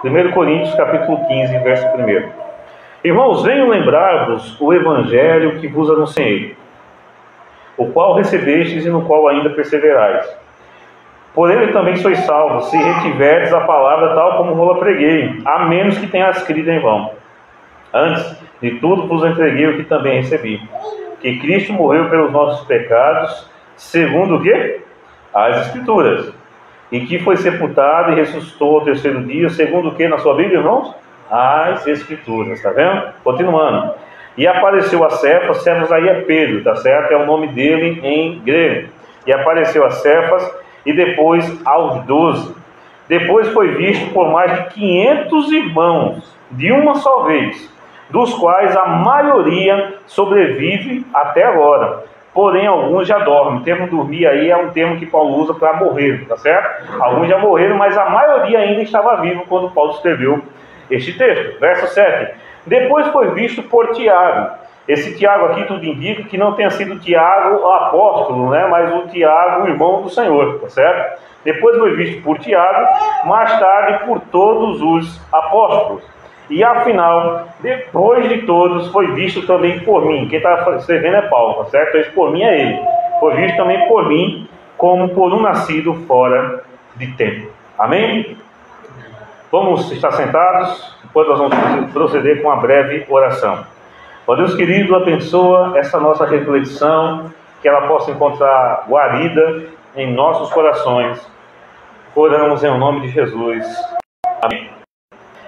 1 Coríntios capítulo 15, verso 1. Irmãos, venho lembrar-vos o evangelho que vos anunciei, o qual recebestes e no qual ainda perseverais. Por ele também sois salvos, se retiverdes a palavra tal como vos preguei, a menos que tenhas crido em vão. Antes de tudo vos entreguei o que também recebi, que Cristo morreu pelos nossos pecados, segundo o quê? As Escrituras, e que foi sepultado e ressuscitou ao terceiro dia, segundo o que na sua Bíblia, irmãos? As Escrituras, está vendo? Continuando. E apareceu a Cefas, Cefas aí é Pedro, tá certo? É o nome dele em grego. E apareceu a Cefas e depois aos 12. Depois foi visto por mais de 500 irmãos, de uma só vez, dos quais a maioria sobrevive até agora. Porém, alguns já dormem. O termo dormir aí é um termo que Paulo usa para morrer, tá certo? Alguns já morreram, mas a maioria ainda estava vivo quando Paulo escreveu este texto. Verso 7. Depois foi visto por Tiago. Esse Tiago aqui tudo indica que não tenha sido Tiago o apóstolo, né? Mas o Tiago, o irmão do Senhor, tá certo? Depois foi visto por Tiago, mais tarde por todos os apóstolos. E afinal, depois de todos, foi visto também por mim. Quem está escrevendo é Paulo, tá certo? Esse por mim é ele. Foi visto também por mim, como por um nascido fora de tempo. Amém? Vamos estar sentados, depois nós vamos proceder com uma breve oração. Ó Deus querido, abençoa essa nossa reflexão, que ela possa encontrar guarida em nossos corações. Oramos em nome de Jesus. Amém.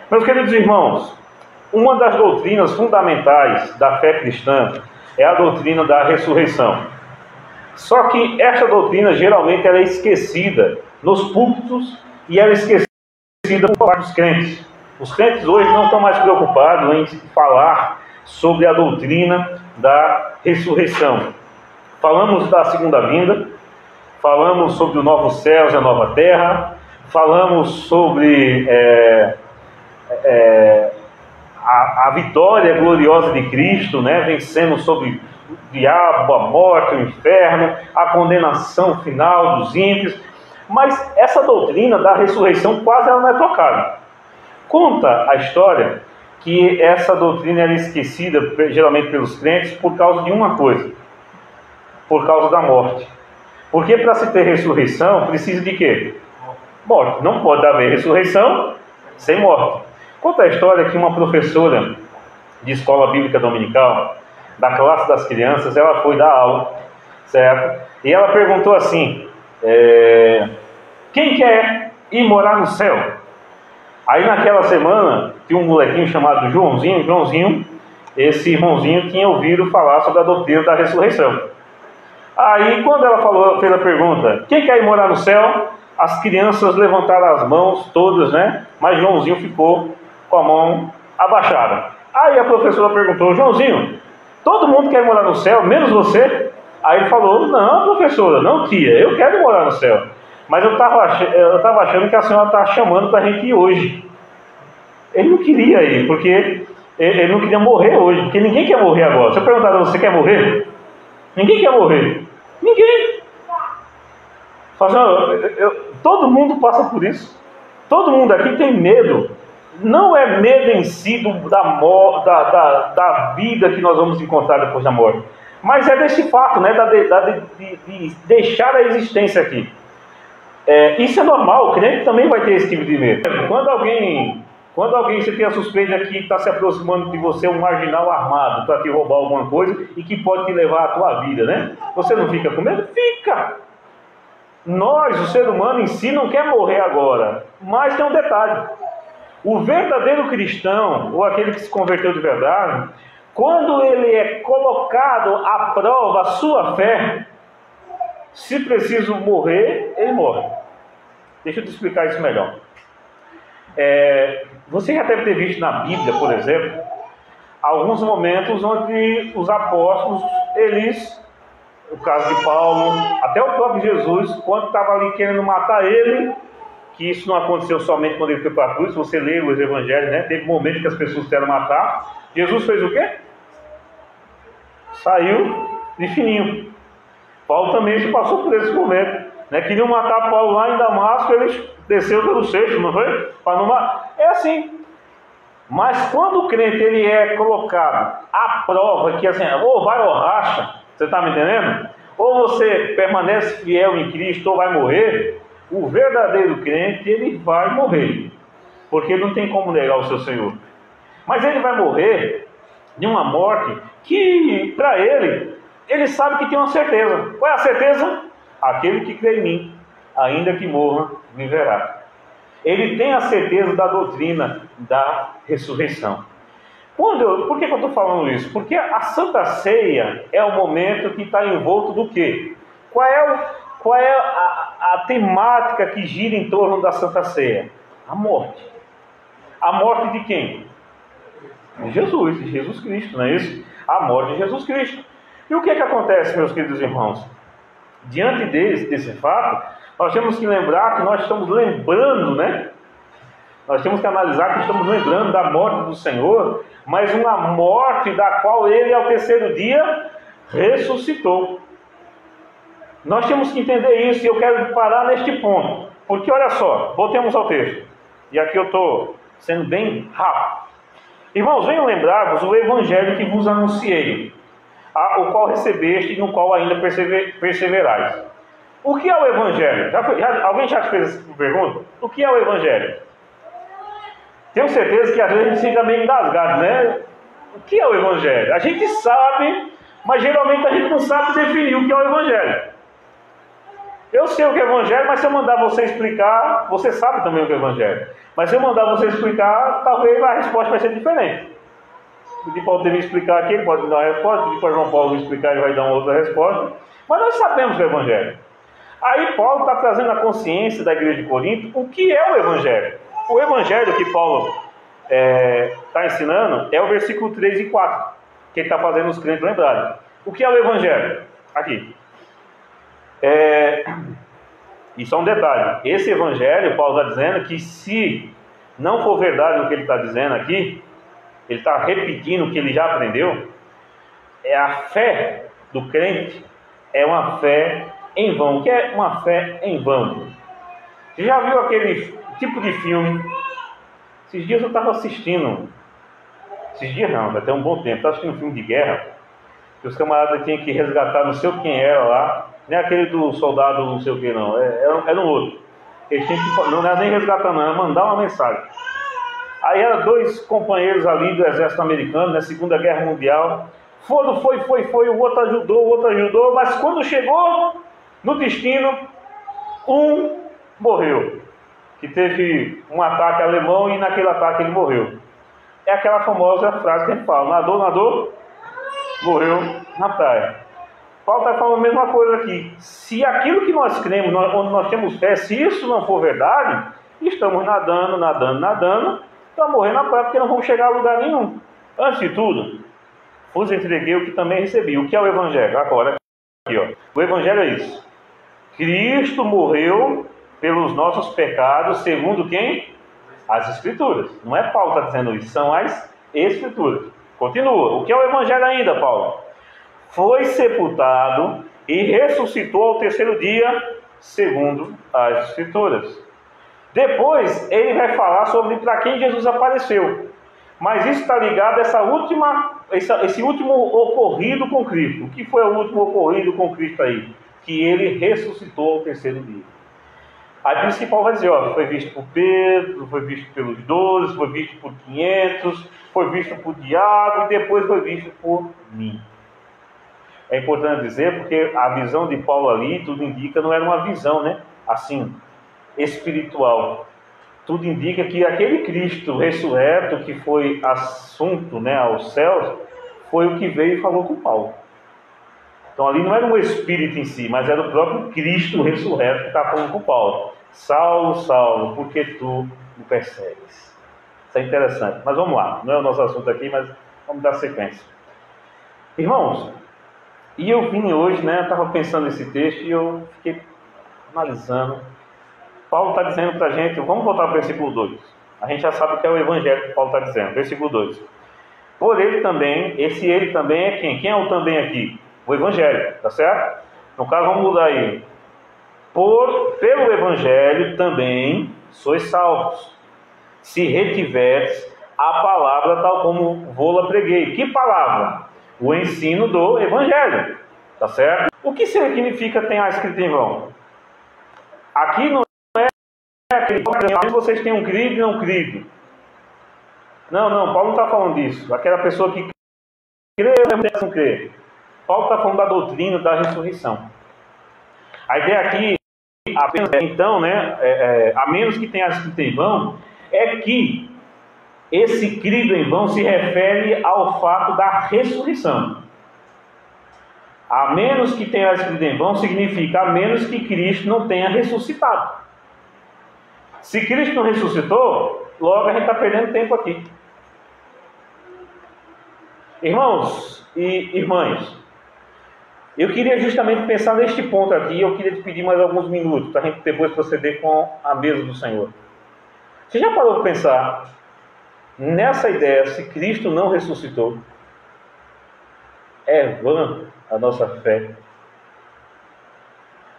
Meus queridos irmãos, uma das doutrinas fundamentais da fé cristã é a doutrina da ressurreição. Só que esta doutrina geralmente ela é esquecida nos púlpitos e ela é esquecida por parte dos crentes. Os crentes hoje não estão mais preocupados em falar sobre a doutrina da ressurreição. Falamos da segunda vinda, falamos sobre o novo céu e a nova terra, falamos sobre a vitória gloriosa de Cristo, né, vencendo sobre o diabo, a morte, o inferno, a condenação final dos ímpios. Mas essa doutrina da ressurreição quase ela não é tocada. Conta a história que essa doutrina era esquecida geralmente pelos crentes por causa de uma coisa: por causa da morte. Porque para se ter ressurreição precisa de quê? Morte. Não pode haver ressurreição sem morte. Conta a história que uma professora de escola bíblica dominical, da classe das crianças, ela foi dar aula, certo? E ela perguntou assim: quem quer ir morar no céu? Aí naquela semana, tinha um molequinho chamado Joãozinho, esse irmãozinho tinha ouvido falar sobre a doutrina da ressurreição. Aí quando ela fez a pergunta, quem quer ir morar no céu? As crianças levantaram as mãos todas, né? Mas Joãozinho ficou com a mão abaixada. Aí a professora perguntou: Joãozinho, todo mundo quer morar no céu, menos você? Aí ele falou: não, professora, não, tia, eu quero morar no céu. Mas eu estava achando que a senhora está chamando para a gente ir hoje. Ele não queria ir, porque ele não queria morrer hoje, porque ninguém quer morrer agora. Se eu perguntar: você quer morrer? Ninguém quer morrer. Ninguém. Todo mundo passa por isso. Todo mundo aqui tem medo. Não é medo em si da vida que nós vamos encontrar depois da morte, mas é desse fato, né, de deixar a existência aqui. Isso é normal, o crente também vai ter esse tipo de medo. Quando alguém você tem a suspeita que está se aproximando de você, um marginal armado para te roubar alguma coisa e que pode te levar à tua vida, né? Você não fica com medo? Fica! Nós, o ser humano em si, não quer morrer agora, mas tem um detalhe: o verdadeiro cristão, ou aquele que se converteu de verdade, quando ele é colocado à prova a sua fé, se preciso morrer, ele morre. Deixa eu te explicar isso melhor. Você já deve ter visto na Bíblia, por exemplo, alguns momentos onde os apóstolos, o caso de Paulo, até o próprio Jesus, quando estava ali querendo matar ele, que isso não aconteceu somente quando ele foi para a cruz. Se você lê os evangelhos, né, teve momentos que as pessoas queriam matar. Jesus fez o quê? Saiu de fininho. Paulo também passou por esse momento. Né? Queriam matar Paulo lá em Damasco, ele desceu pelo cesto, não foi? Para não matar. É assim. Mas quando o crente ele é colocado à prova, que assim, ou vai ou racha, você está me entendendo? Ou você permanece fiel em Cristo ou vai morrer, o verdadeiro crente ele vai morrer, porque ele não tem como negar o seu Senhor. Mas ele vai morrer de uma morte que, para ele sabe que tem uma certeza. Qual é a certeza? Aquele que crê em mim, ainda que morra, viverá. Ele tem a certeza da doutrina da ressurreição. Por que eu estou falando isso? Porque a Santa Ceia é o momento que está envolto do quê? Qual é a temática que gira em torno da Santa Ceia? A morte. A morte de quem? De Jesus Cristo, não é isso? A morte de Jesus Cristo. E o que acontece, meus queridos irmãos? Diante desse fato, nós temos que lembrar que nós estamos lembrando, né? Nós temos que analisar que estamos lembrando da morte do Senhor, mas uma morte da qual Ele, ao terceiro dia, ressuscitou. Nós temos que entender isso, e eu quero parar neste ponto. Porque, olha só, voltemos ao texto. E aqui eu estou sendo bem rápido. Irmãos, venham lembrar-vos o Evangelho que vos anunciei, o qual recebeste e no qual ainda perseverais. O que é o Evangelho? Alguém já te fez essa pergunta? O que é o Evangelho? Tenho certeza que às vezes a gente fica meio engasgado, né? O que é o Evangelho? A gente sabe, mas geralmente a gente não sabe definir o que é o Evangelho. Eu sei o que é o Evangelho, mas se eu mandar você explicar, você sabe também o que é o Evangelho. Mas se eu mandar você explicar, talvez a resposta vai ser diferente. Pedir para o me explicar aqui, ele pode dar uma resposta. Pedir para João Paulo explicar, ele vai dar uma outra resposta. Mas nós sabemos o que é o Evangelho. Aí Paulo está trazendo a consciência da igreja de Corinto o que é o Evangelho. O Evangelho que Paulo está ensinando é o versículo 3 e 4, que ele está fazendo os crentes lembrarem. O que é o Evangelho? Aqui. E só um detalhe. Esse Evangelho, Paulo está dizendo que se não for verdade o que ele está dizendo aqui, ele está repetindo o que ele já aprendeu, a fé do crente é uma fé em vão. O que é uma fé em vão? Você já viu aquele tipo de filme? Esses dias eu estava assistindo. Esses dias não, vai ter um bom tempo. Estava assistindo um filme de guerra. Que os camaradas tinham que resgatar não sei quem era lá. Não é aquele do soldado não sei o que não. Era um outro. Eles tinham que, não era nem resgatar não, era mandar uma mensagem. Aí eram dois companheiros ali do exército americano, na Segunda Guerra Mundial. Foi, o outro ajudou, mas quando chegou no destino, um morreu. Que teve um ataque alemão e naquele ataque ele morreu. É aquela famosa frase que a gente fala: nadou, morreu na praia. Paulo está falando a mesma coisa aqui. Se aquilo que nós cremos, onde nós temos fé, se isso não for verdade, estamos nadando, para morrer na praia, porque não vamos chegar a lugar nenhum. Antes de tudo, vos entreguei o que também recebi. O que é o Evangelho? Agora, aqui, ó. O Evangelho é isso. Cristo morreu pelos nossos pecados, segundo quem? As Escrituras. Não é Paulo que está dizendo isso, são as Escrituras. Continua. O que é o Evangelho ainda, Paulo? Foi sepultado e ressuscitou ao terceiro dia, segundo as Escrituras. Depois ele vai falar sobre para quem Jesus apareceu. Mas isso está ligado a esse último ocorrido com Cristo. O que foi o último ocorrido com Cristo aí? Que ele ressuscitou ao terceiro dia. Aí o principal vai dizer, ó, foi visto por Pedro, foi visto pelos 12, foi visto por 500, foi visto por Tiago e depois foi visto por mim. É importante dizer porque a visão de Paulo ali, tudo indica, não era uma visão, né? Assim, espiritual. Tudo indica que aquele Cristo ressurreto que foi assunto, né, aos céus, foi o que veio e falou com Paulo. Então ali não era um espírito em si, mas era o próprio Cristo ressurreto que está falando com Paulo. Saulo, Saulo, por que tu me persegues? Isso é interessante. Mas vamos lá, não é o nosso assunto aqui, mas vamos dar sequência. Irmãos, e eu vim hoje, né, eu estava pensando nesse texto e eu fiquei analisando. Paulo está dizendo para a gente, vamos voltar para o versículo 2. A gente já sabe o que é o Evangelho que Paulo está dizendo. Versículo 2. Por ele também, esse ele também é quem? Quem é o também aqui? O Evangelho, tá certo? No caso, vamos mudar aí. Pelo Evangelho também sois salvos, se retiveres a palavra tal como vou-la preguei. Que palavra? O ensino do Evangelho. Tá certo? O que significa tenha escrito em vão? Aqui não é aquele que vocês tenham crido e não crido. Não, Paulo não está falando disso. Aquela pessoa que crê ou não crê. Paulo está falando da doutrina da ressurreição. A ideia aqui, apenas, então, a menos que tenha escrito em vão, é que esse crido em vão se refere ao fato da ressurreição. A menos que tenha escrito em vão significa a menos que Cristo não tenha ressuscitado. Se Cristo não ressuscitou, logo a gente está perdendo tempo aqui. Irmãos e irmãs, eu queria justamente pensar neste ponto aqui. Eu queria te pedir mais alguns minutos para a gente depois proceder com a mesa do Senhor. Você já parou para pensar nessa ideia, se Cristo não ressuscitou? É vã a nossa fé.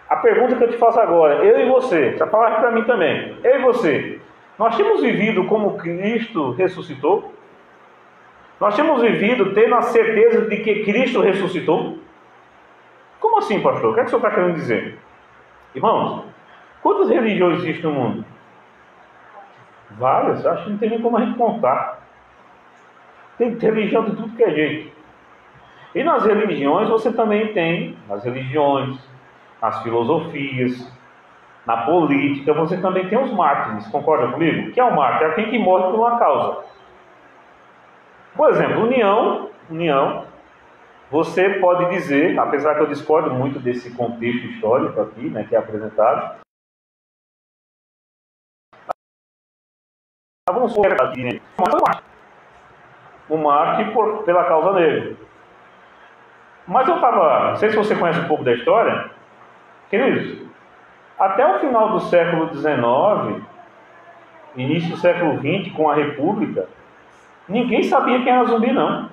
A pergunta que eu te faço agora, eu e você, essa palavra para mim também, eu e você, nós temos vivido como Cristo ressuscitou? Nós temos vivido tendo a certeza de que Cristo ressuscitou? Como assim, pastor? O que é que o senhor está querendo dizer? Irmãos, quantas religiões existem no mundo? Várias, acho que não tem nem como a gente contar. Tem religião de tudo que é jeito. E nas religiões você também tem, nas religiões, nas filosofias, na política, você também tem os mártires, concorda comigo? O que é o mártir? É aquele que morre por uma causa. Por exemplo, união, você pode dizer, apesar que eu discordo muito desse contexto histórico aqui, que é apresentado, vamos supor aqui, o mártir pela causa negra. Mas não sei se você conhece um pouco da história, queridos, até o final do século XIX, início do século XX, com a República, ninguém sabia quem era Zumbi, não.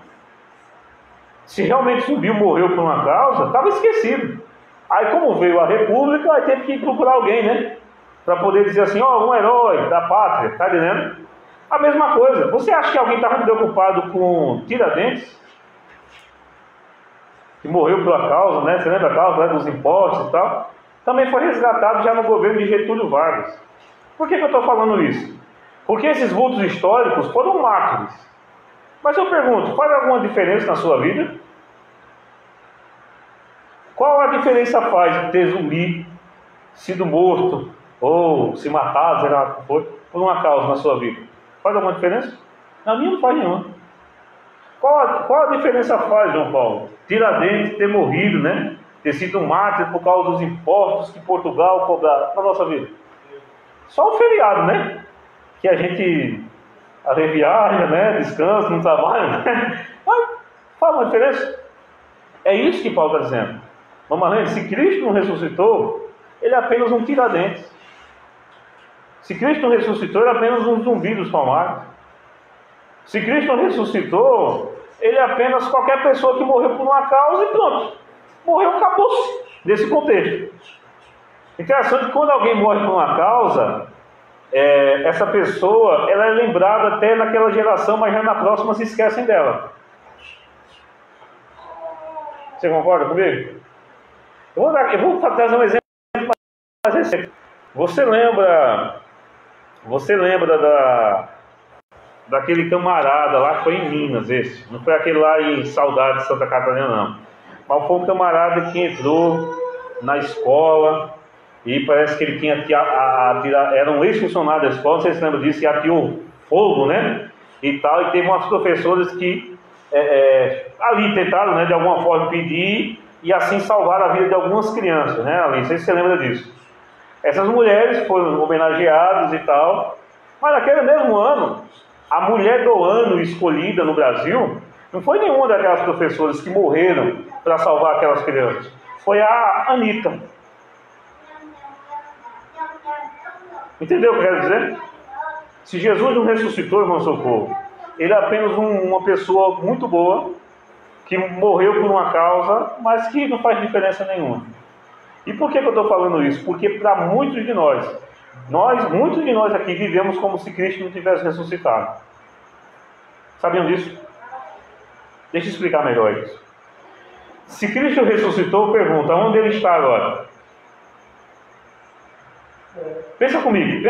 Se realmente Zumbi morreu por uma causa, estava esquecido. Aí como veio a República, aí teve que procurar alguém, para poder dizer assim, um herói da pátria, tá entendendo? A mesma coisa, você acha que alguém estava preocupado com Tiradentes? Que morreu pela causa, Você lembra a causa dos impostos e tal? Também foi resgatado já no governo de Getúlio Vargas. Por que eu estou falando isso? Porque esses vultos históricos foram mártires. Mas eu pergunto, faz alguma diferença na sua vida? Qual a diferença faz de ter Zumbi sido morto ou se matado, sei lá, por uma causa na sua vida? Faz alguma diferença? Na minha não faz nenhuma. Qual a diferença faz, João Paulo? Tiradentes ter morrido, ter sido um mártir por causa dos impostos que Portugal cobrava na nossa vida. Só o feriado, que a gente viaja, descansa, não trabalha, Mas faz uma diferença. É isso que Paulo está dizendo. Vamos lá, se Cristo não ressuscitou, ele é apenas um Tiradentes. Se Cristo não ressuscitou, ele é apenas um Zumbi dos Palmares. Se Cristo não ressuscitou, ele é apenas qualquer pessoa que morreu por uma causa e pronto. Morreu, acabou-se desse contexto. Interessante que quando alguém morre por uma causa, essa pessoa ela é lembrada até naquela geração, mas já na próxima se esquecem dela. Você concorda comigo? Eu vou trazer um exemplo mais recente. Você lembra daquele camarada lá que foi em Minas, esse? Não foi aquele lá em Saudade de Santa Catarina, não. Mas foi um camarada que entrou na escola e parece que ele tinha era um ex-funcionário da escola, não sei se você lembra disso, e atirou fogo, e tal, e teve umas professoras que ali tentaram, de alguma forma impedir e assim salvar a vida de algumas crianças, ali, não sei se você lembra disso. Essas mulheres foram homenageadas e tal, mas naquele mesmo ano, a mulher do ano escolhida no Brasil não foi nenhuma daquelas professoras que morreram para salvar aquelas crianças. Foi a Anitta. Entendeu o que eu quero dizer? Se Jesus não ressuscitou, irmão Socorro, ele é apenas uma pessoa muito boa, que morreu por uma causa, mas que não faz diferença nenhuma. E por que eu estou falando isso? Porque para muitos de muitos de nós aqui vivemos como se Cristo não tivesse ressuscitado. Sabiam disso? Deixa eu explicar melhor isso. Se Cristo ressuscitou, pergunta, onde Ele está agora? Pensa comigo.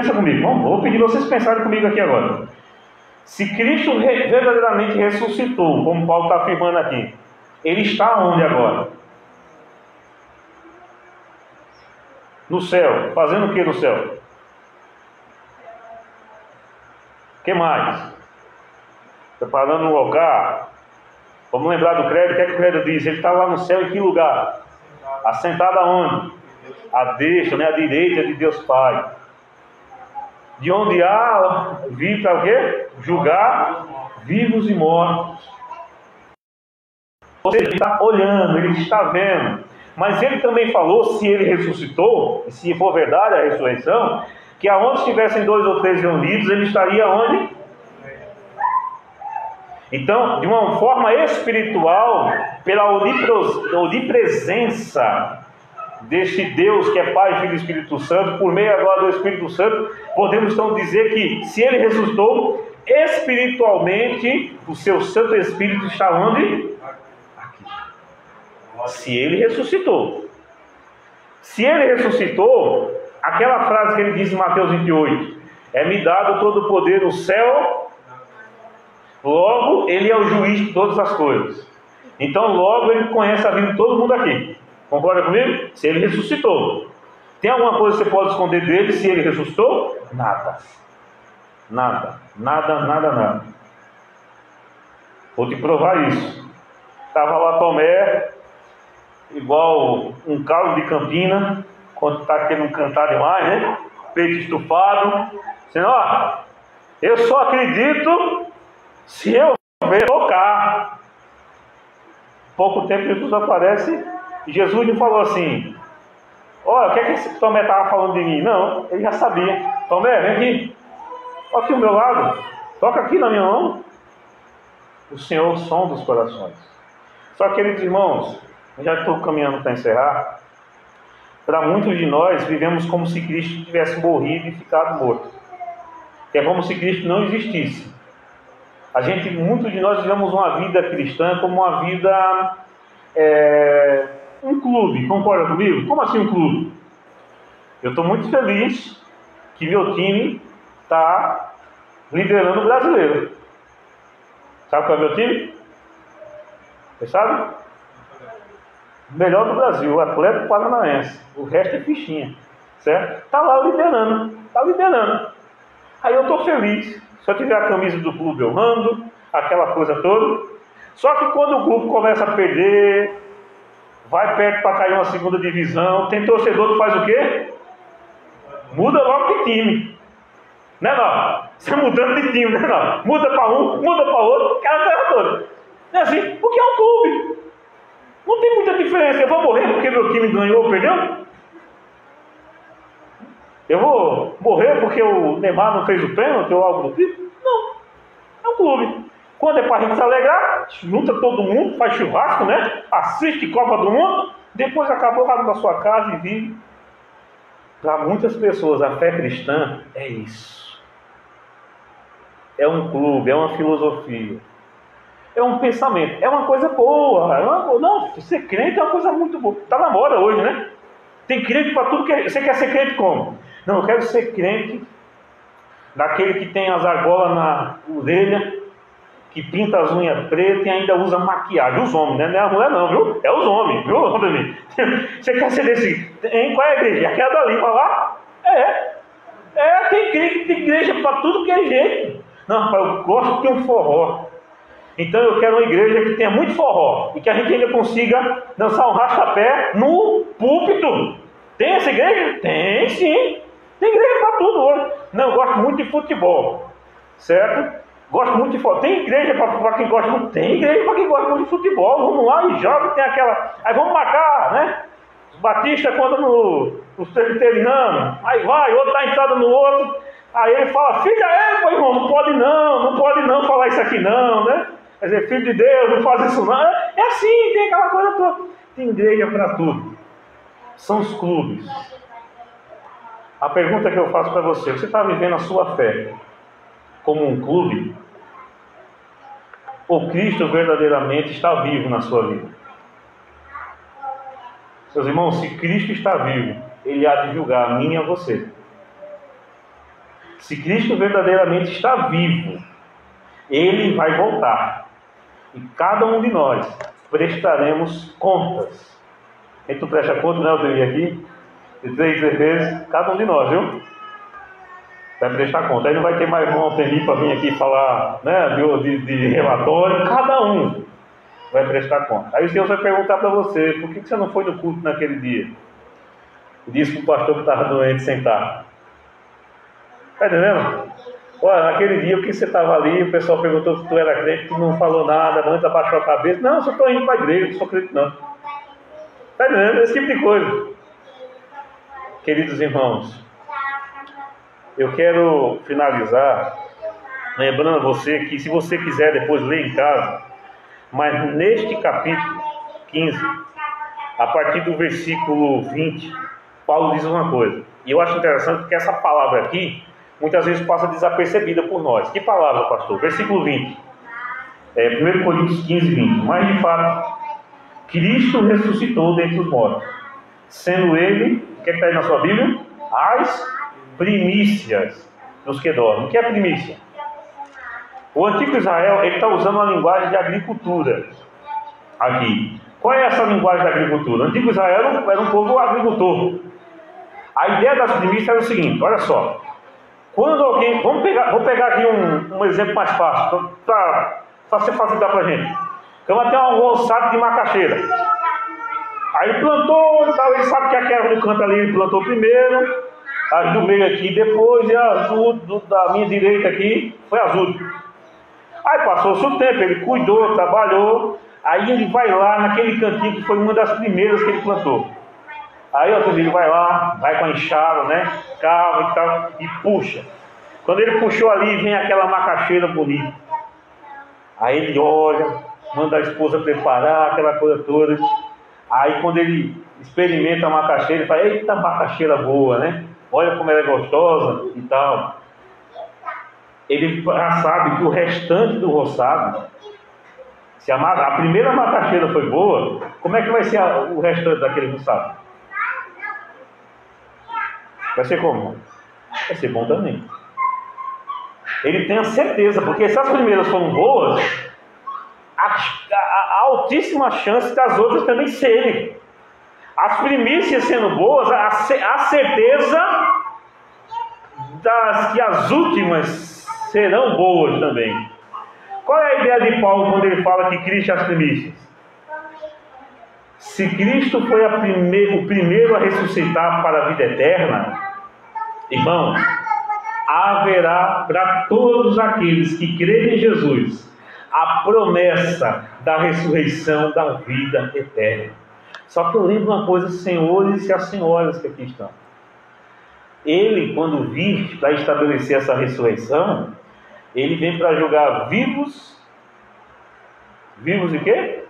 Vou pedir vocês pensarem comigo aqui agora. Se Cristo verdadeiramente ressuscitou, como Paulo está afirmando aqui, Ele está onde agora? No céu. Fazendo o que no céu? O que mais? Preparando um lugar. Vamos lembrar do credo. O que é que o credo diz? Ele está lá no céu em que lugar? Assentado aonde? À destra, né? À direita de Deus Pai. De onde há vir para o quê? Julgar vivos e mortos. Ou seja, ele está olhando, ele está vendo. Mas ele também falou, se ele ressuscitou, se for verdade a ressurreição, que aonde estivessem 2 ou 3 reunidos, ele estaria onde? Então, de uma forma espiritual, pela onipresença deste Deus que é Pai, Filho e Espírito Santo, por meio agora do Espírito Santo, podemos então dizer que se ele ressuscitou, espiritualmente, o seu Santo Espírito está onde? Aqui. Se ele ressuscitou. Se ele ressuscitou, aquela frase que ele diz em Mateus 28, é-me dado todo o poder no céu, logo ele é o juiz de todas as coisas. Então logo ele conhece a vida de todo mundo aqui. Concorda comigo? Se ele ressuscitou. Tem alguma coisa que você pode esconder dele se ele ressuscitou? Nada. Nada. Vou te provar isso. Estava lá Tomé, igual um caldo de Campina, quando está querendo cantar demais, né? Peito estufado. Dizendo, ó, eu só acredito se eu ver tocar. Pouco tempo Jesus aparece e Jesus lhe falou assim, olha, o que é que esse Tomé estava falando de mim? Não, ele já sabia. Tomé, vem aqui. Olha aqui ao meu lado. Toca aqui na minha mão. O Senhor sonda os corações. Só, queridos irmãos, já estou caminhando para encerrar. Para muitos de nós, vivemos como se Cristo tivesse morrido e ficado morto. É como se Cristo não existisse. Muitos de nós vivemos uma vida cristã como uma vida, um clube, concorda comigo? Como assim um clube? Eu estou muito feliz que meu time está liderando o brasileiro. Sabe qual é o meu time? Você sabe? O melhor do Brasil, o Atlético Paranaense. O resto é fichinha, certo? Está lá liderando, Aí eu estou feliz. Se eu tiver a camisa do clube, eu ando, aquela coisa toda. Só que quando o clube começa a perder, vai perto para cair uma segunda divisão, tem torcedor que faz o quê? Muda logo de time. Né não? Você mudando de time, né não? Muda para um, muda para outro, aquela coisa toda. É assim, porque é um clube. Não tem muita diferença. Eu vou morrer porque meu time ganhou ou perdeu? Eu vou morrer porque o Neymar não fez o pênalti ou algo do tipo? Não. É um clube. Quando é para a gente se alegrar, junta todo mundo, faz churrasco, né? Assiste Copa do Mundo, depois acabou lá na sua casa e vive. Para muitas pessoas, a fé cristã é isso. É um clube, é uma filosofia. É um pensamento. É uma coisa boa. Não, ser crente é uma coisa muito boa. Está na moda hoje, né? Tem crente para tudo que... Você quer ser crente como? Não, eu quero ser crente daquele que tem as argolas na orelha, que pinta as unhas pretas e ainda usa maquiagem. Os homens, né? Não é a mulher não, viu? É os homens, viu, Rodrigo? Você quer ser desse... Hein? Qual é a igreja? Aquela dali, vai lá? Tem igreja para tudo que é jeito. Não, rapaz, eu gosto de um forró. Então eu quero uma igreja que tenha muito forró e que a gente ainda consiga dançar um rastapé no púlpito. Tem essa igreja? Tem sim. Tem igreja para tudo hoje. Não, eu gosto muito de futebol. Certo? Gosto muito de futebol. Tem igreja para quem gosta muito. Tem igreja para quem gosta muito de futebol. Vamos lá e joga. Tem aquela. Aí vamos marcar, né? Os batistas quando os presbiterianos. Aí vai, outro dá entrada no outro. Aí ele fala, fica aí, pô, irmão, não pode não falar isso aqui não, né? Quer dizer, filho de Deus, não faz isso não. É assim, tem aquela coisa toda. Tem igreja para tudo. são os clubes. A pergunta que eu faço para você: você está vivendo a sua fé como um clube? Ou Cristo verdadeiramente está vivo na sua vida? Meus irmãos, se Cristo está vivo, Ele há de julgar a mim e a você. Se Cristo verdadeiramente está vivo, Ele vai voltar. E cada um de nós prestaremos contas. E tu presta conta, né, Altemir, aqui? De 3 vezes, cada um de nós, viu? Vai prestar conta. Aí não vai ter mais um Altemir para vir aqui falar, né, de relatório. Cada um vai prestar conta. Aí o Senhor vai perguntar para você: por que você não foi no culto naquele dia? Disse para o pastor que estava doente sentar. Está entendendo? Olha, naquele dia, o que você estava ali, o pessoal perguntou se tu era crente, tu não falou nada, antes abaixou a cabeça. Não, eu só estou indo para a igreja, não sou crente não. Está entendendo? Esse tipo de coisa. Queridos irmãos, eu quero finalizar lembrando a você que, se você quiser depois ler em casa, mas neste capítulo 15, a partir do versículo 20, Paulo diz uma coisa, e eu acho interessante porque essa palavra aqui muitas vezes passa desapercebida por nós. Que palavra, pastor? Versículo 20, 1 Coríntios 15, 20. Mas de fato, Cristo ressuscitou dentre os mortos, sendo Ele, o que está aí na sua Bíblia? As primícias dos que dormem. O que é primícia? O antigo Israel, ele está usando uma linguagem de agricultura aqui. Qual é essa linguagem da agricultura? O antigo Israel era um povo agricultor. A ideia das primícias era o seguinte: olha só, quando alguém, vou pegar aqui um exemplo mais fácil, para você facilitar para a gente. Então, até um roçado de macaxeira. Aí plantou, ele sabe que a árvore do canto ali ele plantou primeiro, as do meio aqui depois, e as da minha direita aqui foi azul. Aí passou-se o tempo, ele cuidou, trabalhou, aí ele vai lá naquele cantinho que foi uma das primeiras que ele plantou. Aí ele vai lá, vai com a enxada, né, cava e tal, e puxa. Quando ele puxou ali, vem aquela macaxeira bonita. Aí ele olha, manda a esposa preparar aquela coisa toda. Aí quando ele experimenta a macaxeira, ele fala: eita, macaxeira boa, né? Olha como ela é gostosa e tal. Ele já sabe que o restante do roçado, se a primeira macaxeira foi boa, como é que vai ser o restante daquele roçado? Vai ser como? Vai ser bom também. Ele tem a certeza, porque se as primeiras foram boas, há altíssima chance das outras também serem. As primícias sendo boas, há certeza que as últimas serão boas também. Qual é a ideia de Paulo quando ele fala que Cristo é as primícias? Se Cristo foi o primeiro a ressuscitar para a vida eterna, irmãos, haverá para todos aqueles que crerem em Jesus a promessa da ressurreição da vida eterna. Só que eu lembro uma coisa, senhores e as senhoras que aqui estão. Ele, quando vir para estabelecer essa ressurreição, ele vem para julgar vivos. Vivos e quê?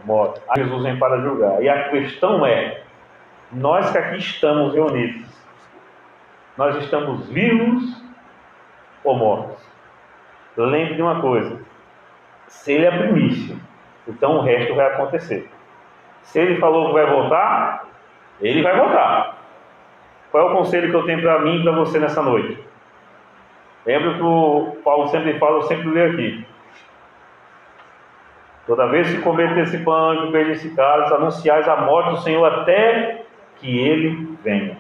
Mortos. Jesus vem para julgar. E a questão é: nós que aqui estamos reunidos, nós estamos vivos ou mortos? Lembre de uma coisa: se ele é a primícia, então o resto vai acontecer. Se ele falou que vai voltar, ele vai voltar. Qual é o conselho que eu tenho para mim e para você nessa noite? Lembra que o Paulo sempre fala, eu sempre leio aqui: toda vez que comer desse pão e beber desse cálice, anunciais a morte do Senhor até que Ele venha.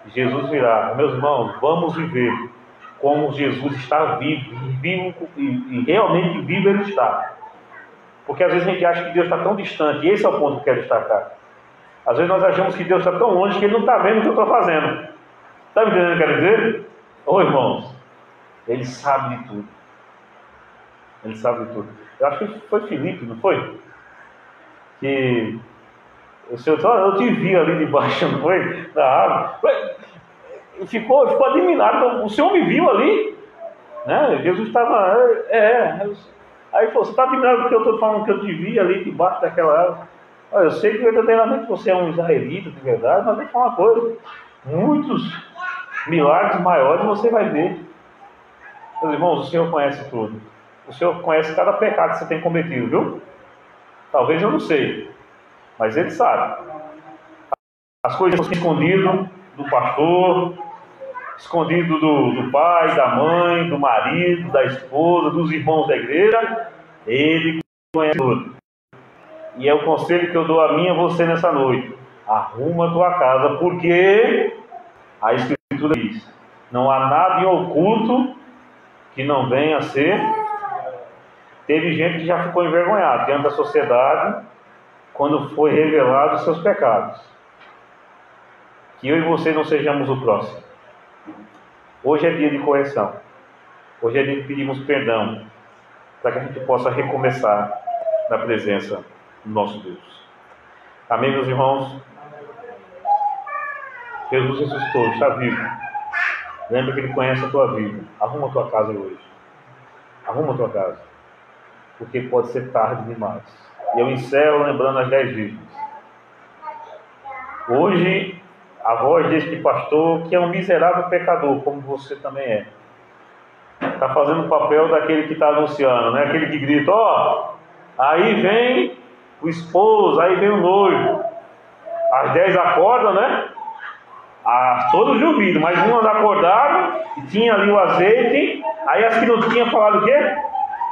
Jesus virá. Meus irmãos, vamos viver como Jesus está vivo e realmente vivo Ele está. Porque às vezes a gente acha que Deus está tão distante, e esse é o ponto que eu quero destacar. Às vezes nós achamos que Deus está tão longe que Ele não está vendo o que eu estou fazendo. Está me entendendo o que eu quero dizer? Ô irmãos, Ele sabe de tudo. Ele sabe de tudo. Eu acho que foi Filipe, não foi? Que o Senhor disse: eu te vi ali debaixo, não foi? Da árvore. Ficou admirado. O Senhor me viu ali, né? Jesus estava. Aí ele falou: você está admirado porque eu estou falando que eu te vi ali debaixo daquela árvore? Olha, eu sei que verdadeiramente você é um israelita de verdade, mas deixa eu falar uma coisa: muitos milagres maiores você vai ver. Meus irmãos, o Senhor conhece tudo. O Senhor conhece cada pecado que você tem cometido, viu? Talvez eu não sei, mas Ele sabe. As coisas escondidas do pastor, escondido do pai, da mãe, do marido, da esposa, dos irmãos da igreja, Ele conhece tudo. E é o conselho que eu dou a mim e a você nessa noite: arruma a tua casa, porque a Escritura diz: não há nada em oculto que não venha a ser. Teve gente que já ficou envergonhada diante da sociedade quando foi revelado os seus pecados. Que eu e você não sejamos o próximo. Hoje é dia de correção. Hoje é dia de pedirmos perdão, para que a gente possa recomeçar na presença do nosso Deus. Amém, meus irmãos? Jesus ressuscitou, está vivo. Lembra que Ele conhece a tua vida. Arruma a tua casa hoje. Arruma a tua casa, porque pode ser tarde demais. E eu encerro lembrando as 10 virgens. Hoje, a voz deste pastor, que é um miserável pecador, como você também é, está fazendo o papel daquele que está anunciando, né? Aquele que grita: ó, aí vem o esposo, aí vem o noivo. Às 10 acordam, né? Todos dormiram, mas umas acordaram e tinha ali o azeite. Aí as que não tinham falaram o quê?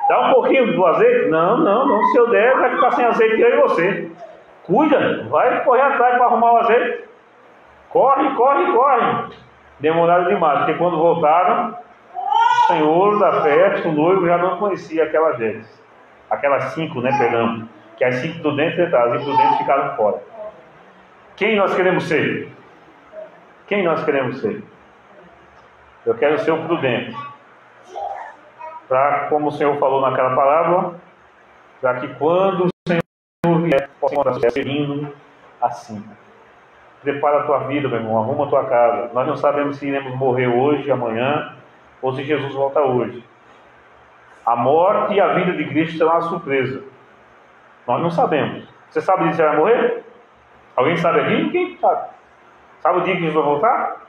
Dá um pouquinho do azeite? Não, se eu der vai ficar sem azeite eu e você. Cuida, vai correr atrás para arrumar o azeite. Corre. Demoraram demais, porque quando voltaram, o senhor da festa, o noivo, já não conhecia aquelas 10. Aquelas 5, né, perdão. Que as 5 prudentes entraram, as imprudentes ficaram fora. Quem nós queremos ser? Quem nós queremos ser? Eu quero ser o prudente. Para, como o Senhor falou naquela parábola, para que quando o Senhor vier, possa encontrar seguindo assim. Prepara a tua vida, meu irmão, arruma a tua casa. Nós não sabemos se iremos morrer hoje, amanhã, ou se Jesus volta hoje. A morte e a vida de Cristo serão uma surpresa. Nós não sabemos. Você sabe se você vai morrer? Alguém sabe aqui? Ninguém sabe. Sabe o dia que Jesus vai voltar?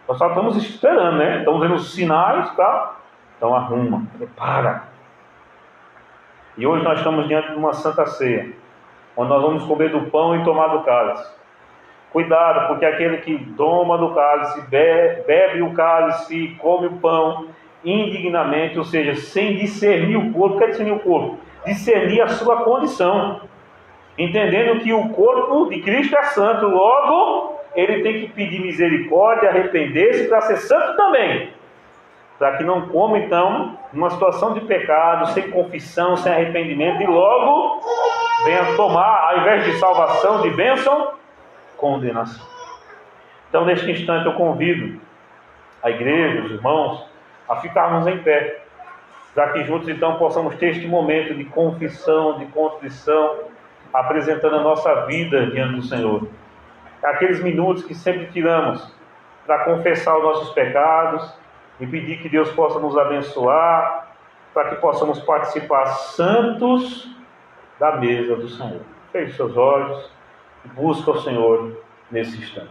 Nós só estamos esperando, né? Estamos vendo os sinais, tá? Então arruma, prepara. E hoje nós estamos diante de uma santa ceia, onde nós vamos comer do pão e tomar do cálice. Cuidado, porque aquele que toma do cálice, bebe o cálice e come o pão indignamente, ou seja, sem discernir o corpo. O que é discernir o corpo? Discernir a sua condição, entendendo que o corpo de Cristo é santo, logo ele tem que pedir misericórdia, arrepender-se para ser santo também, para que não coma então numa situação de pecado, sem confissão, sem arrependimento, e logo venha tomar, ao invés de salvação, de bênção, condenação. Então neste instante eu convido a igreja, os irmãos, a ficarmos em pé, para que juntos então possamos ter este momento de confissão, de contrição, apresentando a nossa vida diante do Senhor. Aqueles minutos que sempre tiramos para confessar os nossos pecados e pedir que Deus possa nos abençoar, para que possamos participar santos da mesa do Senhor. Feche seus olhos e busca o Senhor nesse instante.